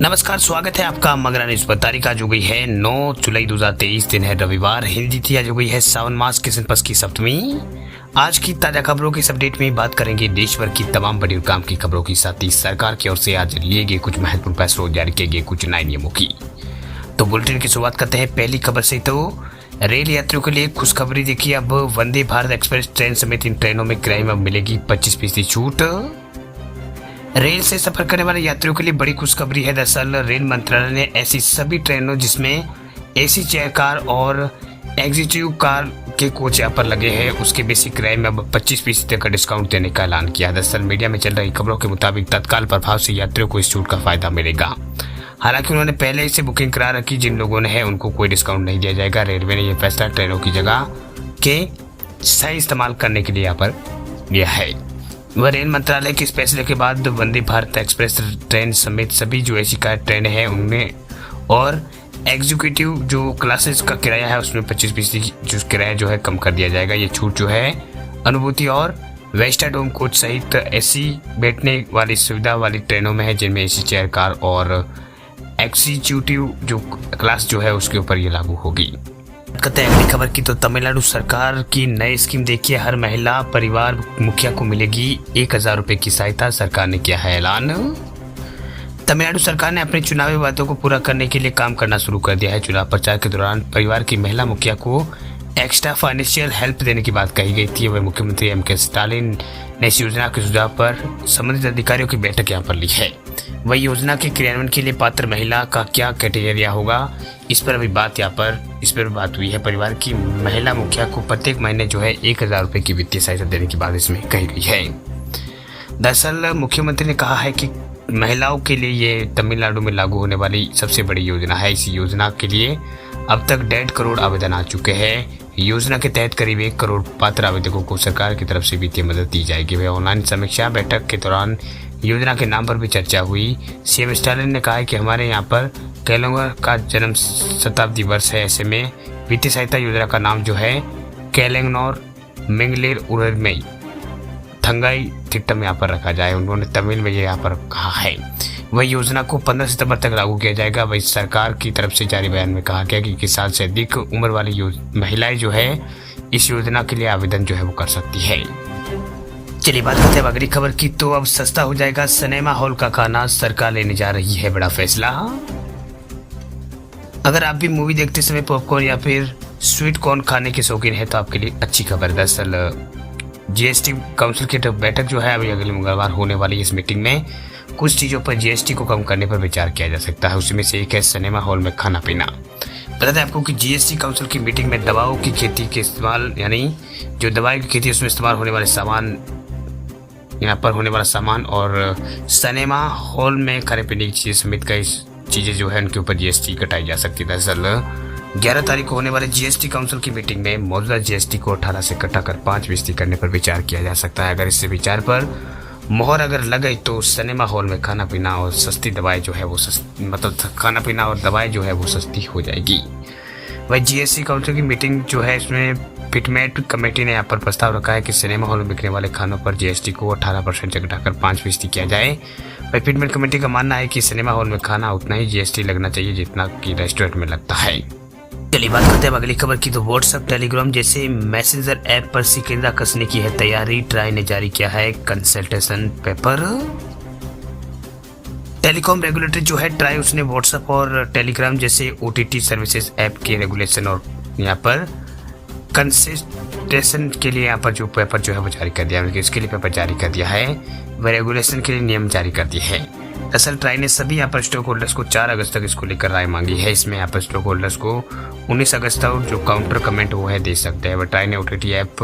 नमस्कार, स्वागत है आपका मगरा न्यूज पर। तारीख आज हो गई है 9 जुलाई 2023, दिन है रविवार। हिंदी थी आज हो गई है सावन मास कृष्ण पक्ष की सप्तमी। आज की ताजा खबरों के इस अपडेट में बात करेंगे देश भर की तमाम बड़ी और काम की खबरों की, साथ ही सरकार की ओर से आज लिए गए कुछ महत्वपूर्ण फैसलों, जारी किए गए कुछ नए नियमों की। तो बुलेटिन की शुरुआत करते हैं पहली खबर से। तो रेल यात्रियों के लिए खुशखबरी देखिए, अब वंदे भारत एक्सप्रेस ट्रेन समेत इन ट्रेनों में किराए में मिलेगी 25% छूट। रेल से सफर करने वाले यात्रियों के लिए बड़ी खुशखबरी है। दरअसल रेल मंत्रालय ने ऐसी सभी ट्रेनों जिसमें एसी चेयर कार और एग्जीक्यूटिव कार के कोच यहाँ पर लगे हैं, उसके बेसिक किराए में अब 25% तक का डिस्काउंट देने का ऐलान किया। दरअसल मीडिया में चल रही खबरों के मुताबिक तत्काल प्रभाव से यात्रियों को इस छूट का फायदा मिलेगा। हालांकि उन्होंने पहले से बुकिंग करा रखी जिन लोगों ने है उनको कोई डिस्काउंट नहीं दिया जाएगा। रेलवे ने यह फैसला ट्रेनों की जगह के सही इस्तेमाल करने के लिए यहाँ पर लिया है। वह रेल मंत्रालय के इस फैसले के बाद वंदे भारत एक्सप्रेस ट्रेन समेत सभी जो एसी कार ट्रेन है उनमें और एग्जीक्यूटिव जो क्लासेस का किराया है उसमें 25% जो किराया जो है कम कर दिया जाएगा। ये छूट जो है अनुभूति और वेस्टाडोम कोच सहित एसी बैठने वाली सुविधा वाली ट्रेनों में है, जिनमें एसी चेयर कार और एग्जीक्यूटिव जो क्लास जो है उसके ऊपर ये लागू होगी। कहते हैं अगली खबर की, तो तमिलनाडु सरकार की नई स्कीम देखिए, हर महिला परिवार मुखिया को मिलेगी 1000 रुपए की सहायता। सरकार ने किया है ऐलान। तमिलनाडु सरकार ने अपने चुनावी वादों को पूरा करने के लिए काम करना शुरू कर दिया है। चुनाव प्रचार के दौरान परिवार की महिला मुखिया को एक्स्ट्रा फाइनेंशियल हेल्प देने की बात कही गई थी। वह मुख्यमंत्री एम के स्टालिन ने इस योजना के सुझाव पर संबंधित अधिकारियों की बैठक यहाँ पर ली है। वही योजना के क्रियान्वयन के लिए पात्र महिला का क्या क्राइटेरिया होगा, इस पर बात हुई है। परिवार की महिला मुखिया को प्रत्येक महीने जो है 1000 रुपए की वित्तीय सहायता देने की बात इसमें कही गई है। दरअसल मुख्यमंत्री ने कहा है कि महिलाओं के लिए ये तमिलनाडु में लागू होने वाली सबसे बड़ी योजना है। इस योजना के लिए अब तक 1.5 करोड़ आवेदन आ चुके हैं। योजना के तहत करीब 1 करोड़ पात्र आवेदकों को सरकार की तरफ से वित्तीय मदद दी जाएगी। वह ऑनलाइन समीक्षा बैठक के दौरान योजना के नाम पर भी चर्चा हुई। सीएम स्टालिन ने कहा है कि हमारे यहाँ पर कैलेंगर का जन्म शताब्दी वर्ष है, ऐसे में वित्तीय सहायता योजना का नाम जो है कैलेंगनोर मेंगलेर उरमई थंगाई तिट्टम यहाँ पर रखा जाए। उन्होंने तमिल में ये यहाँ पर कहा है। वह योजना को 15 सितंबर तक लागू किया जाएगा। वही सरकार की तरफ से जारी बयान में कहा गया कि 21 साल से अधिक उम्र वाली महिलाएं जो है इस योजना के लिए आवेदन जो है वो कर सकती है। चलिए बात करते हैं अगली खबर की, तो अब सस्ता हो जाएगा सिनेमा हॉल का खाना, सरकार लेने जा रही है बड़ा फैसला। अगर आप भी मूवी देखते समय पॉपकॉर्न या फिर स्वीट कॉर्न खाने के शौकीन है तो आपके लिए अच्छी खबर। दरअसल जीएसटी काउंसिल की बैठक जो है अभी अगले मंगलवार होने वाली इस मीटिंग में कुछ चीज़ों पर जीएसटी को कम करने पर विचार किया जा सकता है। उसमें से एक है सिनेमा हॉल में खाना पीना। बता दें आपको कि जीएसटी काउंसिल की मीटिंग में दवाओं की खेती के इस्तेमाल, यानी जो दवाई की खेती उसमें इस्तेमाल होने वाले सामान, यहाँ पर होने वाला सामान और सिनेमा हॉल में खाने पीने की चीज़ें समेत कई चीज़ें जो है उनके ऊपर जीएसटी घटाई जा सकती है। दरअसल 11 तारीख को होने वाले जीएसटी काउंसिल की मीटिंग में मौजूदा जीएसटी को 18 से घटाकर 5% करने पर विचार किया जा सकता है। अगर इससे विचार पर मोहर अगर लग गई तो सिनेमा हॉल में खाना पीना और सस्ती दवाएं जो है वो खाना पीना और दवाएं जो है वो सस्ती हो जाएगी। वही जीएसटी काउंसिल की मीटिंग जो है इसमें फिटमेट कमेटी ने यहाँ पर प्रस्ताव रखा है कि सिनेमा हॉल में बिकने वाले खानों पर जीएसटी को 18% से घटाकर 5% किया जाए। वही फिटमेट कमेटी का मानना है कि सिनेमा हॉल में खाना उतना ही जीएसटी लगना चाहिए जितना कि रेस्टोरेंट में लगता है। चलिए बात करते हैं अगली खबर की, तो व्हाट्सएप टेलीग्राम जैसे मैसेंजर ऐप पर शिकंजा कसने की है तैयारी। ट्राई ने जारी किया है कंसल्टेशन पेपर। टेलीकॉम रेगुलेटर जो है ट्राई, उसने व्हाट्सएप और टेलीग्राम जैसे ओटीटी सर्विसेज ऐप के रेगुलेशन और यहाँ पर कंसल्टेशन के लिए यहाँ पर जो पेपर जो है वो जारी कर दिया है। इसके लिए पेपर जारी कर दिया है, वह रेगुलेशन के लिए नियम जारी कर दिए हैं। दरअसल ट्राई ने सभी यहाँ पर स्टॉक होल्डर्स को 4 अगस्त तक इसको लेकर राय मांगी है। इसमें यहाँ पर स्टॉक होल्डर्स को 19 अगस्त तक जो काउंटर कमेंट वो है दे सकते हैं। वह ट्राई ने ओटीटी ऐप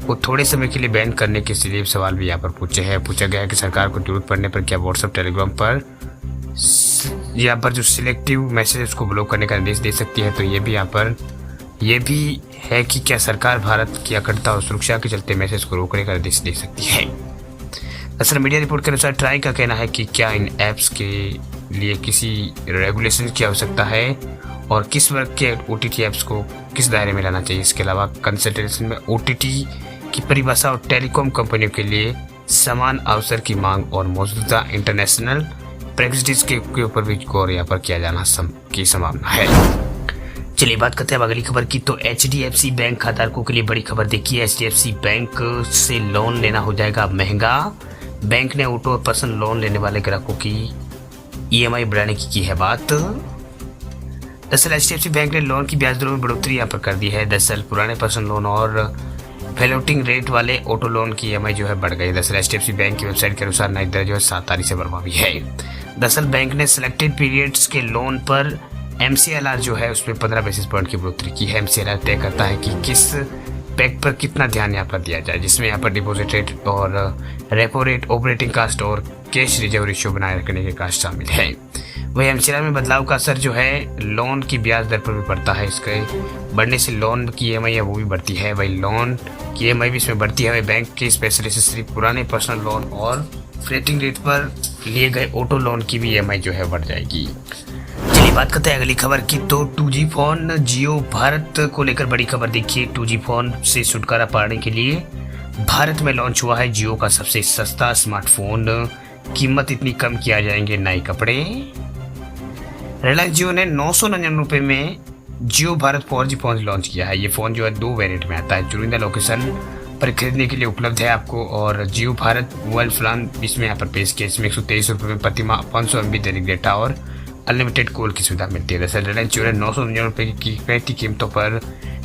को थोड़े समय के लिए बैन करने के लिए सवाल भी यहाँ पर पूछा गया है कि सरकार को जरूरत पड़ने पर क्या व्हाट्सएप टेलीग्राम पर यहाँ पर जो सिलेक्टिव मैसेज उसको ब्लॉक करने का निर्देश दे सकती है। तो ये भी है कि क्या सरकार भारत की अखंडता और सुरक्षा के चलते मैसेज को रोकने का निर्देश दे सकती है। असल मीडिया रिपोर्ट के अनुसार ट्राई का कहना है कि क्या इन ऐप्स के लिए किसी रेगुलेशन की आवश्यकता है और किस वर्ग के ओटीटी ऐप्स को किस दायरे में लाना चाहिए। इसके अलावा कंसल्टेशन में ओटीटी की परिभाषा और टेलीकॉम कंपनियों के लिए समान अवसर की मांग और मौजूदा इंटरनेशनल प्रेक्टिस के ऊपर भी गौर यहाँ पर किया जाना की संभावना है। चलिए बात करते हैं अब अगली खबर की। तो HDFC बैंक खाताधारकों के लिए बड़ी खबर देखिए। HDFC बैंक से लोन लेना हो जाएगा महंगा। बैंक ने ऑटो और पर्सनल लोन लेने वाले ग्राहकों की EMI बढ़ाने की है बात। दरअसल HDFC बैंक ने लोन की ब्याज दरों में बढ़ोतरी यहाँ पर कर दी है। दरअसल पुराने पर्सनल लोन और फ्लोटिंग रेट वाले ऑटो लोन की EMI जो है बढ़ गई। दरअसल HDFC बैंक की वेबसाइट के अनुसार नई दर जो है 7 तारीख से प्रभावी है। दरअसल बैंक ने सिलेक्टेड पीरियड्स के लोन पर MCLR जो है उसमें 15 बेसिस पॉइंट की बढ़ोतरी की है। MCLR तय करता है कि किस पैक पर कितना ध्यान यहाँ पर दिया जाए, जिसमें यहाँ पर डिपॉजिट रेट और रेपो रेट, ऑपरेटिंग कास्ट और कैश रिजर्व रेशियो बनाए रखने के कास्ट शामिल है। वही MCLR में बदलाव का असर जो है लोन की ब्याज दर पर भी पड़ता है। इसके बढ़ने से लोन की EMI है वो भी बढ़ती है। वही लोन की EMI भी इसमें बढ़ती है। वही बैंक के स्पेशलिस्ट सिर्फ पुराने पर्सनल लोन और फ्लोटिंग रेट पर लिए गए ऑटो लोन की भी EMI जो है बढ़ जाएगी। चलिए बात करते हैं अगली खबर की। तो 2G फोन जियो भारत को लेकर बड़ी खबर देखिए। 2G फोन से छुटकारा पाने के लिए भारत में लॉन्च हुआ है जियो का सबसे सस्ता स्मार्टफोन। कीमत इतनी कम किया जाएंगे नए कपड़े। रिलायंस जियो ने 999 रुपये में जियो भारत 4G फोन लॉन्च किया है। ये फोन जो है 2 वेरिएंट में आता है। चुनिंदा लोकेशन पर खरीदने के लिए उपलब्ध है आपको। और जियो भारत मोबाइल प्लान इसमें यहाँ पर पेश किया। इसमें 123 रुपये में प्रति माह 500 MB दैनिक डेटा और अनलिमिटेड कॉल की सुविधा मिलती है। दरअसल रिलायंस जियो ने 999 रुपये की किफायती कीमतों पर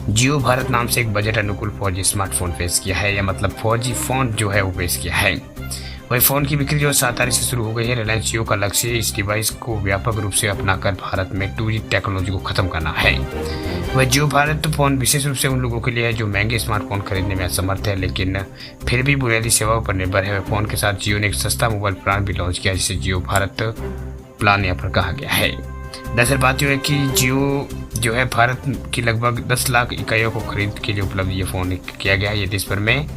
जियो भारत नाम से एक बजट अनुकूल 4G स्मार्टफोन पेश किया है, या मतलब 4G फोन जो है वो पेश किया है। वही फोन की बिक्री जो 7 तारीख से शुरू हो गई है। रिलायंस जियो का लक्ष्य इस डिवाइस को व्यापक रूप से अपनाकर भारत में 2G टेक्नोलॉजी को खत्म करना है। वह जियो भारत फोन विशेष रूप से उन लोगों के लिए है जो महंगे स्मार्टफोन खरीदने में असमर्थ है लेकिन फिर भी बुनियादी सेवाओं पर निर्भर है। फोन के साथ जियो ने एक सस्ता मोबाइल प्लान भी लॉन्च किया जिसे जियो भारत प्लान यहाँ पर कहा गया है। दरअसल बात यह है कि जियो जो है भारत की लगभग 10 लाख इकाइयों को खरीद के लिए उपलब्ध ये फ़ोन किया गया है। ये देश भर में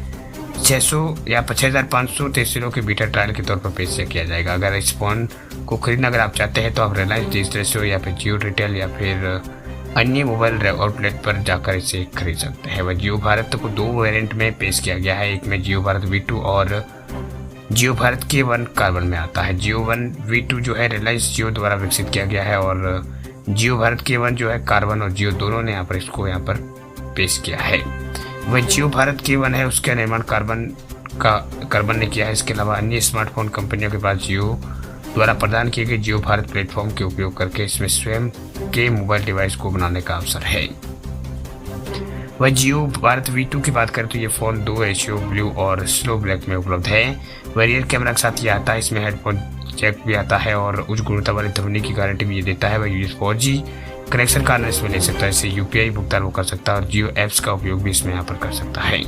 600 या 6533 के बीटा ट्रायल के तौर पर पेश किया जाएगा। अगर इस फ़ोन को खरीदना अगर आप चाहते हैं तो आप रिलायंस डिजिटल स्टोर या फिर जियो रिटेल या फिर अन्य मोबाइल आउटलेट पर जाकर इसे खरीद सकते हैं। वह जियो भारत को 2 वेरिएंट में पेश किया गया है। एक में जियो भारत V2 और जियो भारत K1 कार्बन में आता है। जियो V2 जो है रिलायंस जियो द्वारा विकसित किया गया है और जियो भारत K1 जो है कार्बन और जियो दोनों ने यहाँ पर इसको यहाँ पर पेश किया है। वह जियो भारत K1 है उसका निर्माण कार्बन ने किया है। इसके अलावा अन्य स्मार्टफोन कंपनियों के पास जियो द्वारा प्रदान किए गए जियो भारत प्लेटफॉर्म के उपयोग करके इसमें स्वयं के मोबाइल डिवाइस को बनाने का अवसर है। वह जियो भारत V2 की बात करें तो ये फ़ोन 2 रेशियो ब्लू और स्लो ब्लैक में उपलब्ध है। वह रियर कैमरा के साथ ये आता है। इसमें हेडफोन जैक भी आता है और उच्च गुणवत्ता वाली ध्वनि की गारंटी भी ये देता है। वह यूज 4G कनेक्शन का इसमें ले सकता है। इससे UPI भुगतान वो कर सकता है और जियो ऐप्स का उपयोग भी इसमें यहाँ पर कर सकता है।